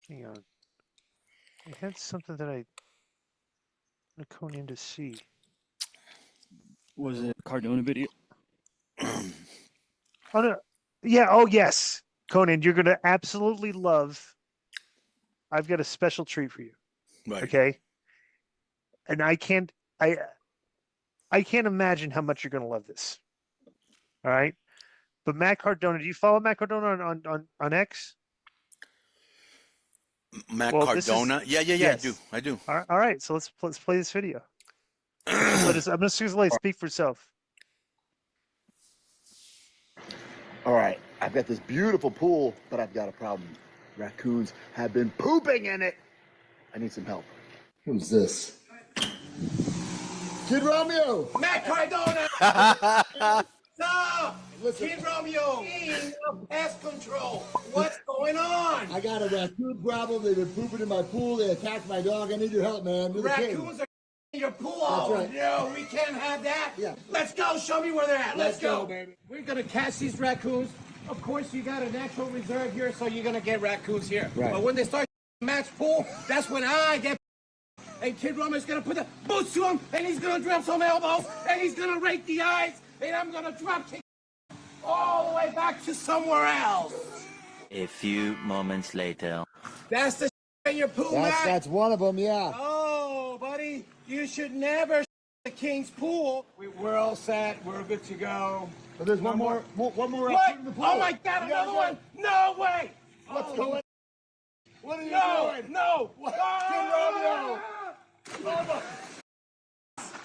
Hang on. I had something that I'm going in to see. Was it Cardona video? Oh no. Yeah. Oh yes, Conan, you're gonna absolutely love. I've got a special treat for you. Right. Okay. And I can't imagine how much you're gonna love this. All right. But Matt Cardona, do you follow Matt Cardona on X? Matt Well, Cardona. Yeah. yes. I do. All right. So let's play this video. I'm gonna let it speak for itself. All right, I've got this beautiful pool, but I've got a problem. Raccoons have been pooping in it. I need some help. Who's this? Kid Romeo! Matt Cardona! Stop! Listen. Kid Romeo! King of pest control! What's going on? I got a raccoon problem. They've been pooping in my pool. They attacked my dog. I need your help, man. You're the king. Raccoons are in your pool. That's right. No, we can't have that. Yeah. Let's go. Show me where they're at. Let's go. baby. We're going to catch these raccoons. Of course, you got a natural reserve here, so you're going to get raccoons here. Right. But when they start match pool, that's when I get. And Kid Roman's going to put the boots to him, and he's going to drop some elbows, and he's going to rake the eyes, and I'm going to drop kick all the way back to somewhere else. A few moments later. That's the in your pool, Matt. That's one of them, yeah. Oh, buddy, you should never the King's pool. We're all set. We're good to go. But there's one more What? raccoon in the pool. Oh my God, another one! No way! What's going on? What are you No, doing? no! Kid Romeo!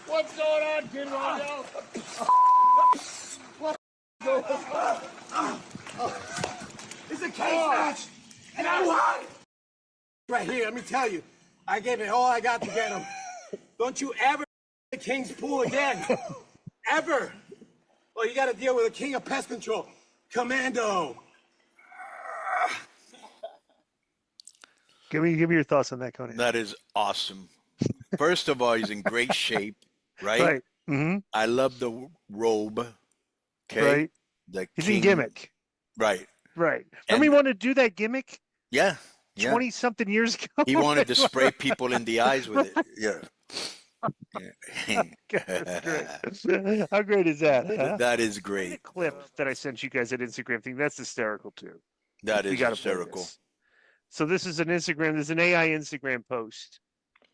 What's going on, Kid Romeo? It's a cage match, and I won. Right here, let me tell you, I gave it all I got to get him. Don't you ever the King's pool again, ever. Well, you got to deal with a king of pest control, Commando. Give me your thoughts on that, Conan. That is awesome. First of all, he's in great shape, right? Right. Mm-hmm. I love the robe. Okay. Right. The He's king, in gimmick. Right. Right. And- Remember he wanted to do that gimmick Yeah. 20-something years ago? He wanted to spray people in the eyes with it. Yeah. That's great. How great is that? Huh? That is The great. clip that I sent you guys at Instagram thing, that's hysterical too. That We is gotta play hysterical. this. So this is an Instagram, there's an AI Instagram post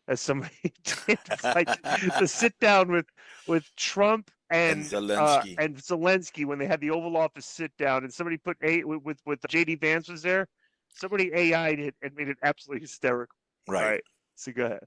as somebody did. It's like the sit down with Trump and Zelensky when they had the Oval Office sit down, and somebody put with JD Vance was there. Somebody AI'd it and made it absolutely hysterical. Right. All right. So go ahead.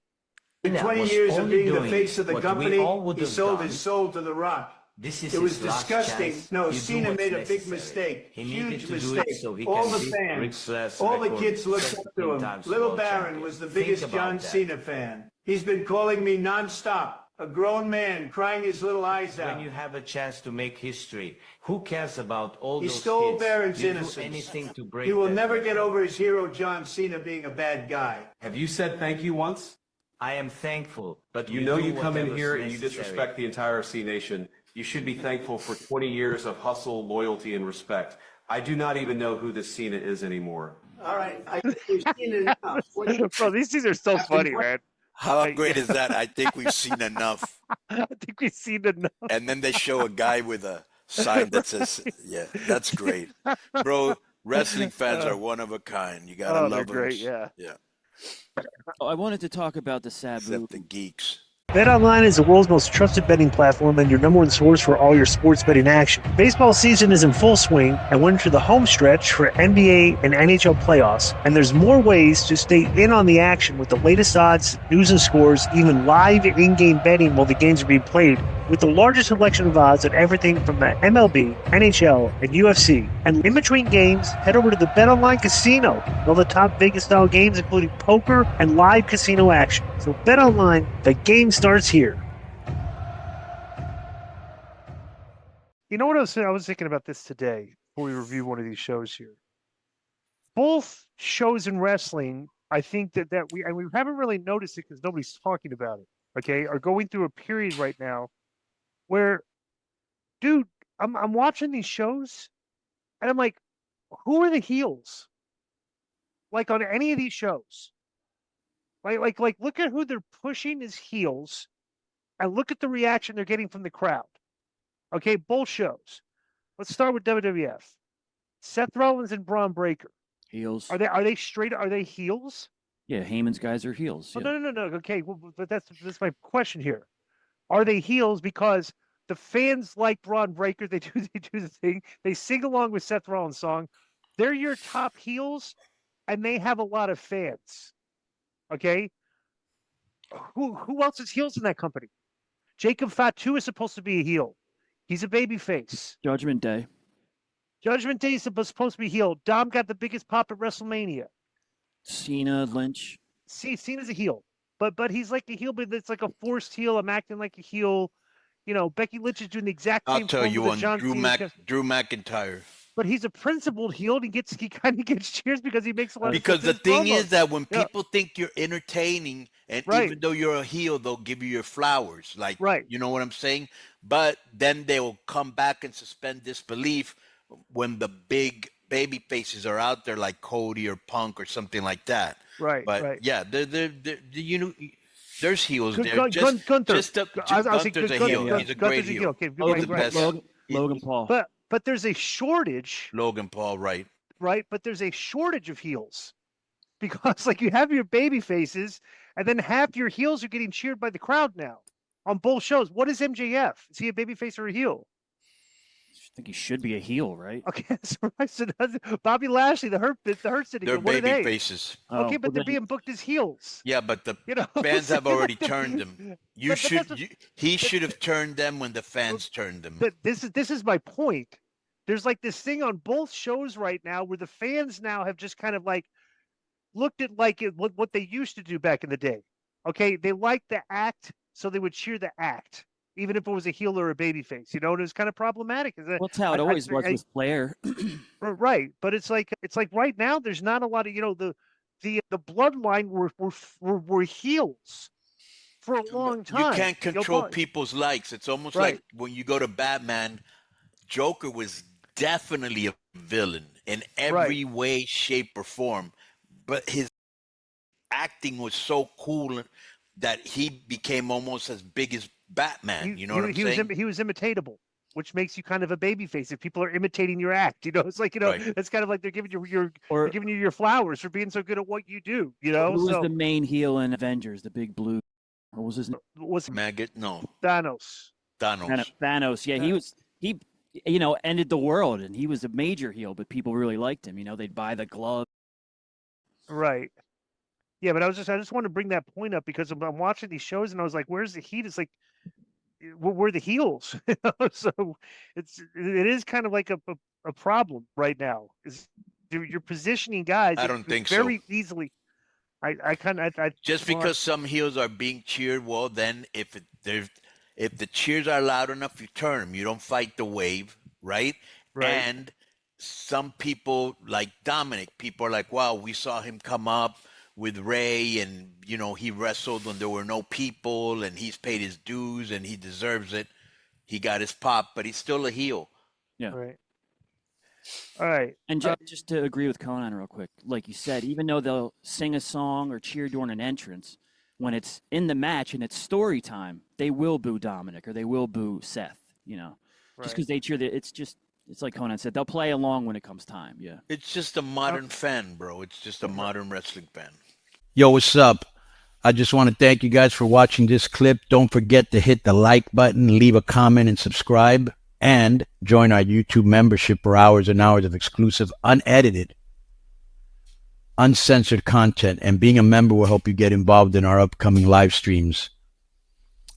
In 20 years of being the face of the company, he sold his soul to The Rock. It was disgusting. No, Cena made a big mistake. Huge mistake. All the fans, all the kids looked up to him. Little Baron was the biggest John Cena fan. He's been calling me nonstop. A grown man crying his little eyes out. When you have a chance to make history, who cares about all He those stole kids? Baron's You do innocence. anything to break He will that never record. get over his hero John Cena being a bad guy. Have you said thank you once? I am thankful, but You know do you come in whatever's here and you necessary. disrespect the entire C Nation. You should be thankful for 20 years of hustle, loyalty, and respect. I do not even know who this Cena is anymore. All right, I think we've seen it enough. Bro, these things are so funny, man. How great is that? I think we've seen enough. I think we've seen enough. And then they show a guy with a sign that says, yeah, that's great. Bro, wrestling fans are one of a kind. You got to Oh, love they're them. great, yeah. Yeah. Oh, I wanted to talk about the Sabu. Except the geeks. BetOnline is the world's most trusted betting platform and your number one source for all your sports betting action. Baseball season is in full swing, and we're into the home stretch for NBA and NHL playoffs. And there's more ways to stay in on the action with the latest odds, news and scores, even live in-game betting while the games are being played. With the largest selection of odds on everything from the MLB, NHL, and UFC. And in between games, head over to the BetOnline Casino. All the top Vegas-style games, including poker and live casino action. So BetOnline, the game starts here. You know what I was thinking about this today before we review one of these shows here. Both shows in wrestling, I think that we haven't really noticed it because nobody's talking about it. Okay, are going through a period right now where, dude, I'm watching these shows and I'm like, who are the heels? like on any of these shows. Like look at who they're pushing as heels and look at the reaction they're getting from the crowd. Okay, both shows. Let's start with WWF. Seth Rollins and Braun Breaker. Heels. Are they straight? Are they heels? Yeah, Heyman's guys are heels. Oh, Yeah. no. Okay, well, but that's my question here. Are they heels because the fans like Braun Breaker? They do the thing. They sing along with Seth Rollins' song. They're your top heels, and they have a lot of fans. Okay. Who else is heels in that company? Jacob Fatu is supposed to be a heel. He's a baby face. Judgment Day. Judgment Day is supposed to be heel. Dom got the biggest pop at WrestleMania. Cena, Lynch. See, Cena's a heel, but he's like a heel, but it's like a forced heel. I'm acting like a heel. You know, Becky Lynch is doing the exact same. I'll tell you one. Drew McIntyre. But he's a principled heel. And he kind of gets cheers because he makes a lot of. Because the thing is that when people think you're entertaining, and even though you're a heel, they'll give you your flowers. Like, you know what I'm saying? But then they will come back and suspend disbelief when the big baby faces are out there, like Cody or Punk or something like that. But yeah, you know, there's heels there. Gunther's a heel. He's a great heel. He's the best. Logan Paul. But there's a shortage. Logan Paul, right? But there's a shortage of heels because, like, you have your baby faces, and then half your heels are getting cheered by the crowd now on both shows. What is MJF? Is he a baby face or a heel? I think he should be a heel, right? Okay, so Bobby Lashley, the Hurt City. They're baby faces. Okay, but they're being booked as heels. Yeah, but the fans have already turned them. He should have turned them when the fans turned them. But this is my point. There's like this thing on both shows right now where the fans now have just kind of like looked at what they used to do back in the day. Okay, they liked the act, so they would cheer the act, even if it was a heel or a babyface. You know, and it was kind of problematic. Well, that's how it always was with Flair. Right, but it's like right now there's not a lot of the bloodline were heels for a long time. You can't control people's likes. It's almost like when you go to Batman, Joker was definitely a villain in every way, shape, or form, but his acting was so cool that he became almost as big as Batman. You know what I'm saying? He was imitatable, which makes you kind of a babyface if people are imitating your act. You know, it's like it's kind of like they're giving you your flowers for being so good at what you do. You know, who was the main heel in Avengers? The Big Blue. What was his name? Was Maggot? No. Thanos. Yeah, he ended the world, and he was a major heel, but people really liked him. You know, they'd buy the glove. Right. Yeah, but I just wanted to bring that point up because I'm watching these shows and I was like, "Where's the heat?" It's like, we're the heels, so it is kind of like a problem right now. Is you're positioning guys? I don't think very easily. I just because some heels are being cheered, well, then if the cheers are loud enough, you turn them. You don't fight the wave, right? And some people like Dominic, people are like, "Wow, we saw him come up with Ray, and he wrestled when there were no people, and he's paid his dues, and he deserves it. He got his pop, but he's still a heel." Yeah. Right. All right. And just to agree with Conan real quick, like you said, even though they'll sing a song or cheer during an entrance, when it's in the match and it's story time, they will boo Dominic or they will boo Seth. Just because they cheer. It's like Conan said, they'll play along when it comes time. Yeah. It's just a modern fan, bro. It's just a modern wrestling fan. Yo, what's up? I just want to thank you guys for watching this clip. Don't forget to hit the like button, leave a comment, and subscribe. And join our YouTube membership for hours and hours of exclusive, unedited, uncensored content. And being a member will help you get involved in our upcoming live streams.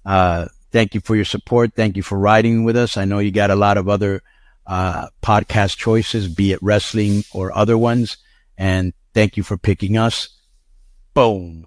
Thank you for your support. Thank you for riding with us. I know you got a lot of other podcast choices, be it wrestling or other ones. And thank you for picking us. Boom.